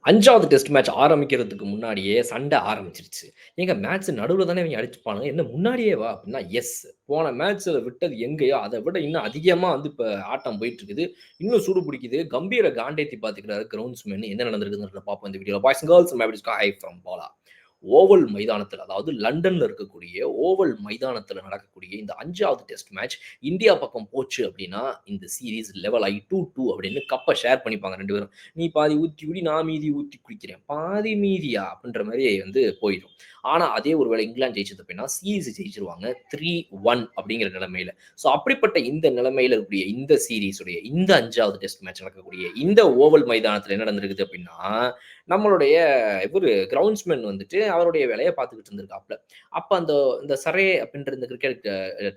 5வது test match ஆரம்பிக்கிறதுக்கு முன்னாடியே சண்டை ஆரம்பிச்சிருச்சு. ஏங்க மேட்ச் நடுவுல தானே இவங்க அடிச்சுப்பானுங்க. என்ன முன்னாடியேவா? அப்டின்னா, எஸ். போன மேட்ச்ல விட்டது எங்கேயோ, அத விட இன்னும் அதிகமா வந்து இப்ப ஆட்டம் போயிட்டு இருக்குது. இன்னும் சூடு பிடிக்குது. கம்பீர காண்டேத்தி பார்த்துக்கிறாரு கிரவுண்ட்ஸ்மேன். என்ன நடந்திருக்குதுன்றத பார்ப்போம் இந்த வீடியோல. Boys and girls mate is hi from Bala. Oval மைதானத்துல, அதாவது லண்டன்ல இருக்கக்கூடிய ஓவல் மைதானத்துல நடக்கக்கூடிய இந்த 5வது டெஸ்ட் மேட்ச் இந்தியா பக்கம் போச்சு அப்டின்னா, இந்த சீரிஸ் லெவல் ஆயி 2-2 அப்படின்னு கப்ப ஷேர் பண்ணிப்பாங்க 2 பேரும். நீ பாதி ஊத்தி குடி, நான் மீதி ஊத்தி குடிக்கிறேன். பாதி மீதியா? அப்படின்ற மாரி வந்து போயிடும். ஆனா, அதே ஒரு வேளை இங்கிலாந்து ஜெயிச்சது அப்படின்னா, சீரிஸ் ஜெயிச்சுருவாங்க 3-1 அப்படிங்கிற நிலைமையில. ஸோ அப்படிப்பட்ட இந்த நிலைமையில இருக்கக்கூடிய இந்த சீரிஸ் உடைய இந்த 5வது டெஸ்ட் மேட்ச் நடக்கக்கூடிய இந்த ஓவல் மைதானத்துல என்ன நடந்திருக்குது அப்படின்னா, நம்மளுடைய இவரு கிரவுண்ட்ஸ்மேன் வந்துட்டு அவருடைய வேலைய பார்த்துக்கிட்டு இருந்திருக்காப்ல. அப்ப அந்த இந்த சரே அப்படின்ற இந்த கிரிக்கெட்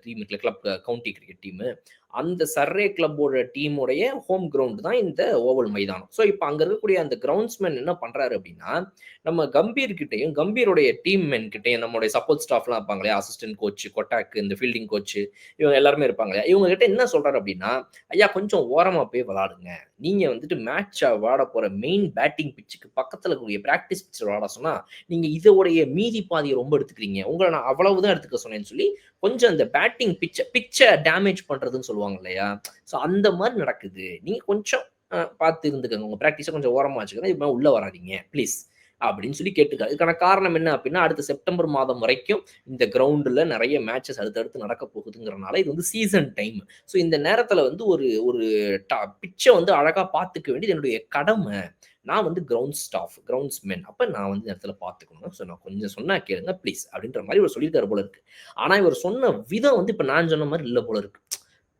டீம் இருக்குல்ல, கிளப் கவுண்டி கிரிக்கெட் டீமு. அந்த சர்ரே கிளப்போட டீமுடைய ஹோம் கிரவுண்ட் தான் இந்த ஓவல் மைதானம். ஸோ, இப்ப அங்க இருக்கக்கூடிய அந்த கிரவுண்ட்ஸ்மேன் என்ன பண்றாரு அப்படின்னா, நம்ம கம்பீர் கிட்டயும், கம்பீருடைய டீம் மென் கிட்டயும் நம்முடைய சப்போர்ட் ஸ்டாஃப்லாம் இருப்பாங்க இல்லையா? அசிஸ்டன்ட் கோச், கொட்டாக், இந்த ஃபீல்டிங் கோச் இவங்க எல்லாருமே இருப்பாங்க இல்லையா? இவங்க கிட்ட என்ன சொல்றாரு அப்படின்னா, "ஐயா கொஞ்சம் ஓரமா போய் விளையாடுங்க. நீங்க வந்துட்டு மேட்ச விளையாட போற மெயின் பேட்டிங் பிட்ச்சுக்கு பக்கத்துல இருக்கக்கூடிய பிராக்டிஸ் பிட்ச்ல விளையாட சொன்னா, நீங்க இதோடைய மீதி பாதிய ரொம்ப எடுத்துக்கிறீங்க. உங்கள நான் அவ்வளவு தான் எடுத்துக்க சொன்னேன்னு" சொல்லி கொஞ்சம் அந்த பேட்டிங் பிட்ச டேமேஜ் பண்றதுன்னு சொல்லுவாங்க இல்லையா? ஸோ அந்த மாரி நடக்குது. நீங்க கொஞ்சம் பார்த்து இருந்துக்கங்க. உங்க பிராக்டிஸ கொஞ்சம் ஓரமா வச்சுக்கங்க. இதுக்கு மேல உள்ள வராதீங்க ப்ளீஸ். அப்படின்னு சொல்லி கேட்டுருக்காரு. இதுக்கான காரணம் என்ன அப்படின்னா, அடுத்த செப்டம்பர் மாதம் வரைக்கும் இந்த கிரவுண்டுல நெறைய மேட்சஸ் அடுத்தடுத்து நடக்க போகுதுங்கிறனால, இது வந்து சீசன் டைம். ஸோ இந்த நேரத்துல வந்து ஒரு ஒரு பிட்ச வந்து அழகா பார்த்துக்க வேண்டியது என்னுடைய கடமை. நான் வந்து கிரவுண்ட் ஸ்டாஃப், கிரவுண்ட்ஸ்மேன். அப்ப நான் வந்து இந்த இடத்துல பார்த்துக்கணும். ஸோ நான் கொஞ்சம் சொன்னா கேளுங்க ப்ளீஸ் அப்படின்ற மாரி இவரு சொல்லியிருக்காரு போல இருக்கு. ஆனா இவர் சொன்ன விதம் வந்து இப்ப நான் சொன்ன மாரி இல்ல போல இருக்கு.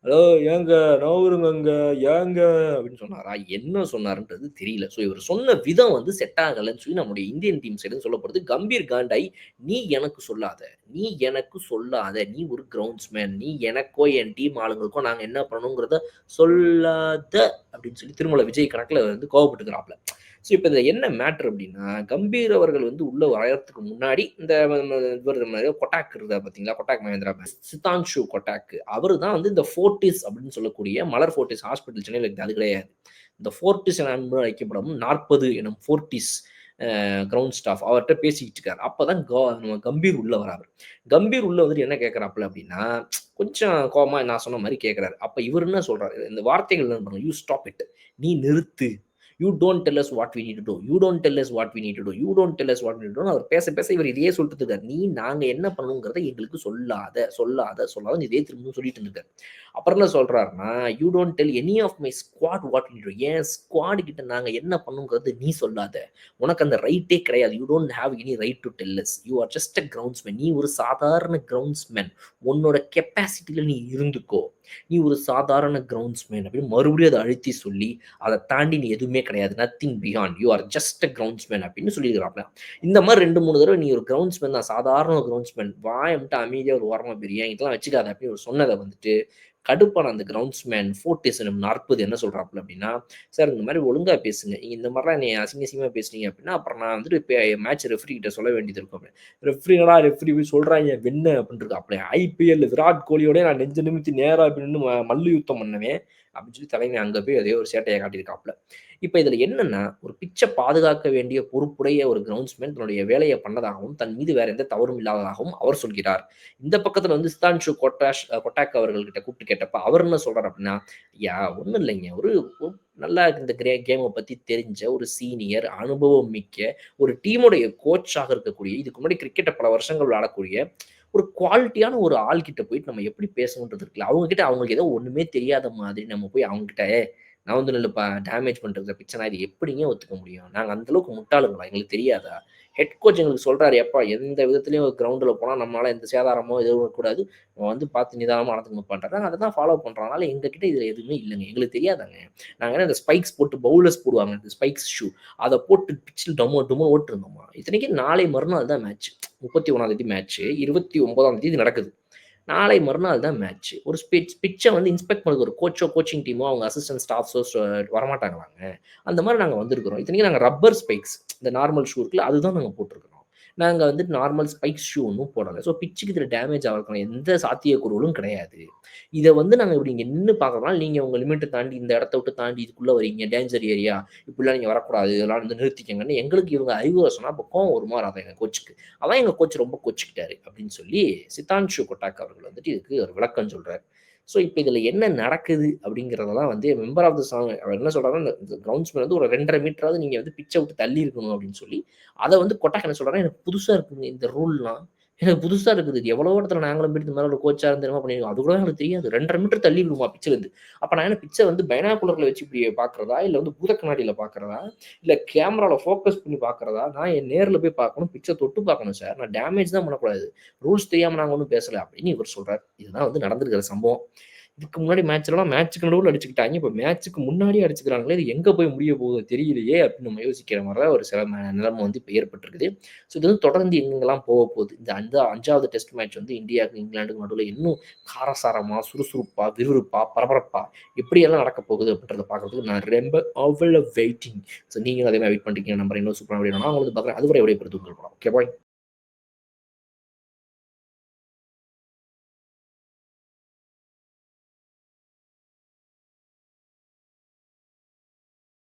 "ஹலோ ஏங்க நவுருங்க அங்க, ஏங்க" அப்படின்னு சொன்னாரா? என்ன சொன்னாருன்றது தெரியல. ஸோ இவர் சொன்ன விதம் வந்து செட் ஆகலன்னு சொல்லி நம்முடைய இந்தியன் டீம் சைடுன்னு சொல்லப்படுது. கம்பீர் காண்டாயி, "நீ எனக்கு சொல்லாத, நீ எனக்கு சொல்லாத. நீ ஒரு கிரவுண்ட்ஸ்மேன். நீ எனக்கோ, என் டீம் ஆளுங்களுக்கோ நாங்க என்ன பண்ணணுங்கிறத சொல்லாத" அப்படின்னு சொல்லி திருமலை விஜய் கணக்குல வந்து கோவப்பட்டுக்கிறாப்ல. ஸோ இப்ப இதுல என்ன மேட்டர் அப்படின்னா, கம்பீர் அவர்கள் வந்து உள்ள வர்றதுக்கு முன்னாடி இந்த இவரு கொட்டாக் இருந்தார் பார்த்தீங்களா? கொட்டாக் மகேந்திரா, சித்தான்ஷு கொட்டாக். அவரு தான் வந்து இந்த ஃபோர்டிஸ் அப்படின்னு சொல்லக்கூடிய மலர் ஃபோர்டிஸ் ஹாஸ்பிட்டல் சென்னையில இருக்குது. அது கிடையாது. இந்த ஃபோர்டிஸ் என அன்பு அழைக்கப்படும் 40 எனும் ஃபோர்டிஸ் கிரவுண்ட் ஸ்டாஃப் அவர்ட்ட பேசிக்கிட்டு இருக்காரு. அப்பதான் நம்ம கம்பீர் உள்ள வராரு. கம்பீர் உள்ள வந்துட்டு என்ன கேட்கிறாப்ல அப்படின்னா, கொஞ்சம் கோவமா நான் சொன்ன மாரி கேட்கிறாரு. அப்ப இவரு என்ன சொல்றாரு, இந்த வார்த்தைகள் என்ன பாருங்க, "யூ ஸ்டாப் இட். நீ நிறுத்து. You don't tell us what we need to do. You don't tell us what we need to do. You don't tell us what we need to do." அவர் பேச பேச இவர் இதையே சொல்லிட்டு இருக்காரு. "நீ நாங்க என்ன பண்ணணுங்கிறத எங்களுக்கு சொல்லாத, சொல்லாத, சொல்லாதன்னு" இதே திரும்பவும் சொல்லிட்டு இருந்திருக்காரு. அப்புறம் என்ன சொல்றாருன்னா, "you don't tell any of my squad what we need to do." என் ஸ்குவாட் கிட்ட நாங்க என்ன பண்ணணுங்கிறது நீ சொல்லாத. உனக்கு அந்த ரைட்டே கிடையாது. You don't have any right to tell us. You are just a groundsman. நீ ஒரு சாதாரண கிரவுண்ட்ஸ்மேன். உன்னோட கெப்பாசிட்டில நீ இருந்துக்கோ. நீ ஒரு சாதாரண கிரவுண்ட்ஸ்மேன் அப்படின்னு மறுபடியும் அத அழுத்தி சொல்லி, அத தாண்டி நீ எதுவுமே கிடையாது. Nothing beyond. You are just a groundsman அப்படின்னு சொல்லியிருக்கிறாப்ல. இந்த மாரி 2, 3 தடவ நீ ஒரு கிரவுண்ட்ஸ்மேன் தான். சாதாரண ஒரு கிரவுண்ட்ஸ்மேன். வாய மட்டும் அமைதியா ஒரு ஓரமா போயிரு. என்கிட்டலாம் வச்சுக்காத அப்படின்னு இவரு சொன்னத வந்துட்டு, கடுப்பான அந்த கிரவுண்ட்ஸ்மேன் ஃபோர்டிஸ் 40 என்ன சொல்றாப்ல அப்படின்னா, "சார் இந்த மாரி ஒழுங்கா பேசுங்க. நீங்க இந்த மாரிலாம் என்னைய அசிங்க அசிங்கமா பேசுனீங்க அப்படின்னா, அப்புறம் நான் வந்துட்டு மேட்ச் ரெஃப்ரி கிட்ட சொல்ல வேண்டியது இருக்கும்" அப்படின்னு. "ரெஃப்ரி என்னடா ரெஃப்ரி போய் சொல்றாய்ங்க வென்னு" அப்படின்னு இருக்காப்ல. "ஐபிஎல் விராட் கோலியோடயே நான் நெஞ்ச நிமித்தி நேரா போய் நின்னு மல்லு யுத்தம் பண்ணவன்" அப்படின்னு சொல்லி தலைவன் அங்க போய் அதே ஒரு சேட்டைய காட்டியிருக்காப்ல. இப்ப இதுல என்னன்னா, ஒரு பிட்ச பாதுகாக்க வேண்டிய பொறுப்புடைய ஒரு கிரவுண்ட்ஸ்மேன் தன்னுடைய வேலைய பண்ணதாகவும், தன் மீது வேற எந்த தவறும் இல்லாததாகவும் அவர் சொல்கிறார். இந்த பக்கத்துல வந்து சித்தான்ஷு கொட்டாக் அவர்கள்கிட்ட கூப்பிட்டு கேட்டப்ப, அவர் என்ன சொல்றாரு அப்படின்னா, "ஐயா ஒண்ணும் இல்லைங்க. ஒரு ஒரு நல்லா இந்த கேம பத்தி தெரிஞ்ச ஒரு சீனியர், அனுபவம் மிக்க ஒரு டீமுடைய கோச்சாக இருக்கக்கூடிய, இதுக்கு முன்னாடி கிரிக்கெட்ட பல வருஷங்கள் விளையாடக்கூடிய ஒரு குவாலிட்டியான ஒரு ஆள் கிட்ட போயிட்டு நம்ம எப்படி பேசணுன்றது இருக்குல்ல. அவங்க கிட்ட அவங்களுக்கு ஏதோ ஒண்ணுமே தெரியாத மாதிரி நம்ம போய் அவங்க கிட்ட, நான் வந்து இல்லப்பா டேமேஜ் பண்றது பிட்ச இது எப்படிங்க ஒத்துக்க முடியும்? நாங்க அந்த அளவுக்கு முட்டாளுங்களா? எங்களுக்கு தெரியாதா? ஹெட் கோச் எங்களுக்கு சொல்றாரு, "எப்பா எந்த விதத்திலயும் கிரவுண்டுல போனா நம்மளால எந்த சேதாரமோ எதுவும் இருக்கக்கூடாது. நம்ம வந்து பார்த்து நிதானமா நடந்துக்கணும்ப்பான்றாரு." நாங்க அத தான் ஃபாலோ பண்றோம். அதனால எங்ககிட்ட இதுல எதுவுமே இல்லங்க. எங்களுக்கு தெரியாதாங்க. நாங்க என்ன இந்த ஸ்பைக்ஸ் போட்டு பவுலர்ஸ் போடுவாங்க. இந்த ஸ்பைக்ஸ் ஷூ. அத போட்டு பிட்ச்ல டமோ டுமோ ஓட்டிருந்தோமா. இத்தனைக்கும் நாளை மறுநாள் தான் மேட்ச். 31ஆம் தேதி மேட்ச். 29ஆம் தேதி நடக்குது. நாளை மறுநாள் தான் மேட்ச். ஒரு பிட்ச வந்து இன்ஸ்பெக்ட் பண்ணதுக்கு ஒரு கோச்சோ, கோச்சிங் டீமோ, அவங்க அசிஸ்டன்ட் ஸ்டாஃப்ஸோ வரமாட்டாங்களாங்க. அந்த மாரி நாங்க வந்திருக்கிறோம். இத்தனைக்கும் நாங்க ரப்பர் ஸ்பைக்ஸ் இந்த நார்மல் ஷூ இருக்குல்ல, அதுதான் நாங்க போட்டிருக்கிறோம். நாங்க வந்து நார்மல் ஸ்பைக்ஸ் ஷூ ஒண்ணும் போடல. ஸோ பிட்ச்சுக்கு இதுல டேமேஜ் ஆகறதுக்கான எந்த சாத்தியக்கூறுகளும் கிடையாது. இத வந்து நாங்க இப்படி இங்க நின்னு பார்க்கறதுனால, நீங்க உங்க லிமிட்ட தாண்டி இந்த இடத்த விட்டு தாண்டி இதுக்குள்ள வரீங்க. Danger area. இப்படிலாம் நீங்க வரக்கூடாது. இதெல்லாம் வந்து நிறுத்திக்கங்கன்னு எங்களுக்கு இவங்க அறிவுரை சொன்னா, அப்ப கோவம் வருமா வராதா எங்க கோச்சுக்கு. அதான் எங்க கோச் ரொம்ப கோச்சுக்கிட்டாரு அப்படின்னு சொல்லி சித்தான்ஷு கொட்டாக் அவர்கள் வந்துட்டு இதுக்கு ஒரு விளக்கம் சொல்றாரு. ஸோ இப்ப இதுல என்ன நடக்குது அப்படிங்கிறதெல்லாம் வந்து மெம்பர் ஆஃப் த சாங் அவர் என்ன சொல்றாருன்னா, இந்த கிரவுண்ட்ஸ்மேன் வந்து ஒரு 2 1/2 மீட்டராவது நீங்க வந்து பிட்ச விட்டு தள்ளி இருக்கணும் அப்படின்னு சொல்லி, அத வந்து கொட்டாக் என்ன சொல்றாருன்னா, எனக்கு புதுசா இருக்குங்க இந்த ரூல்லாம். எனக்கு புதுசா இருக்குது. இது எவ்வளவோ இடத்துல நாங்களும் போயிட்டு இந்த மாரி ஒரு கோச்சா இருந்து என்னமோ பண்ணியிருக்கோம். அது கூட எனக்கு தெரியாது. 2 1/2 மீட்டர் தள்ளி விடுமா பிட்ச்லருந்து. அப்ப நான் என்ன பிட்ச வந்து பைனாகுலர்ல வச்சு இப்படி பார்க்கிறதா? இல்ல வந்து பூத கண்ணாடியில பார்க்கிறதா? இல்ல கேமரால ஃபோக்கஸ் பண்ணி பார்க்கிறதா? நான் என் நேர்ல போய் பார்க்கணும். பிட்ச தொட்டு பார்க்கணும் சார். நான் டேமேஜ் தான் பண்ணக்கூடாது. ரூல்ஸ் தெரியாம நாங்க ஒண்ணும் பேசல அப்படின்னு இவர் சொல்றாரு. இதுதான் வந்து நடந்திருக்கிற சம்பவம். இதுக்கு முன்னாடி மேட்ச்லலாம் மேட்ச்க்கு நடுவுல அடிச்சுக்கிட்டாய்ங்க. இப்ப மேட்ச்க்கு முன்னாடியே அடிச்சுக்கிறாங்களே! இது எங்க போய் முடிய போகுதோ தெரியலையே! அப்படின்னு நம்ம யோசிக்கிற மாரி தான் ஒரு சில நிலைமை வந்து இப்ப ஏற்பட்டிருக்குது. ஸோ இது வந்து தொடர்ந்து எங்கெங்கலாம் போகப்போகுது. இந்த 5வது டெஸ்ட் மேட்ச் வந்து இந்தியாவுக்கும் இங்கிலாந்துக்கும் நடுவுல இன்னும் காரசாரமா, சுறுசுறுப்பா, விறுவிறுப்பா, பரபரப்பா எப்படியெல்லாம் நடக்கப் போகுது அப்படின்றத பார்க்கறதுக்கு நான் ரொம்ப வெயிட்டிங். ஸோ நீங்களும் அதே மாரி வெயிட் பண்றீங்கன்னு நம்புறேன். இன்னொரு சூப்பரான வீடியோல நான் உங்கள வந்து பார்க்குறேன். அதுவரை விடைபெறுவது உங்கள் படம். Okay bye.